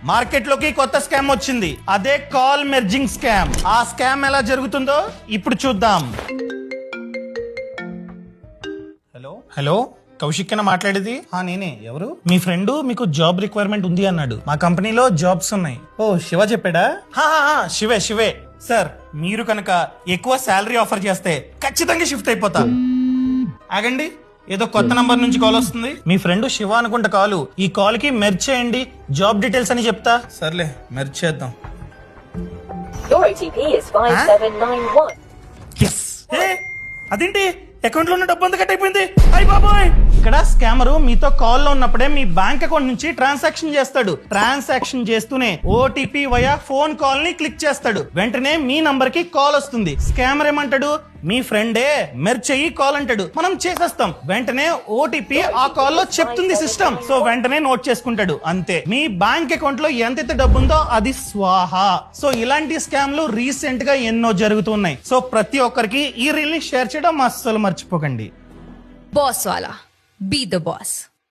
Market లోకి కొత్త scam వచ్చింది. అదే కాల్ మెర్జింగ్ స్కామ్. ఆ స్కామ్ ఎలా జరుగుతుందో ఇప్పుడు చూద్దాం. హలో హలో, కౌశిక్ అన్న మాట్లాడేది? నేనే. ఎవరు? మీ ఫ్రెండ్ మీకు జాబ్ రిక్వైర్మెంట్ ఉంది అన్నాడు. మా కంపెనీలో జాబ్స్ ఉన్నాయి. ఓ, శివ చెప్పాడా? శివే. సార్, మీరు కనుక ఎక్కువ శాలరీ ఆఫర్ చేస్తే ఖచ్చితంగా షిఫ్ట్ అయిపోతా. ఆగండి, ఏదో కొత్త నంబర్ నుంచి కాల్ వస్తుంది. మీ ఫ్రెండ్ శివ అనుకుంటా కాలు. ఈ కాల్ కి మెర్జ్ చేయండి, జాబ్ డీటెయిల్స్ అని చెప్తా. సర్లే, మెర్జ్ చేద్దాం. Your OTP is 5791. Yes. అదేంటి అకౌంట్ లో ఉన్న డబ్బు అంతా కట్ అయిపోయింది? అయ్య బాబోయ్! ఇక్కడ స్కామరు మీతో కాల్ లో ఉన్నప్పుడే మీ బ్యాంక్ అకౌంట్ నుంచి ట్రాన్సాక్షన్ చేస్తాడు. ట్రాన్సాక్షన్ చేస్తూనే ఓటీపీ వయా ఫోన్ కాల్ ని క్లిక్ చేస్తాడు. వెంటనే మీ నంబర్ కి కాల్ వస్తుంది. స్కామర్ ఏమంటాడు? మీ ఫ్రెండే మెర్జ్ చెయ్యి కాల్ అంటాడు. మనం చేసేస్తాం. వెంటనే ఓటీపీ ఆ కాల్ లో చెప్తుంది సిస్టమ్. సో వెంటనే నోట్ చేసుకుంటాడు. అంతే, మీ బ్యాంక్ అకౌంట్ లో ఎంతైతే డబ్బు ఉందో అది స్వాహా. సో ఇలాంటి స్కామ్లు రీసెంట్ గా ఎన్నో జరుగుతున్నాయి. సో ప్రతి ఒక్కరికి ఈ రీల్ ని షేర్ చేయడం అస్సలు మర్చిపోకండి. Boss wala. Be the boss.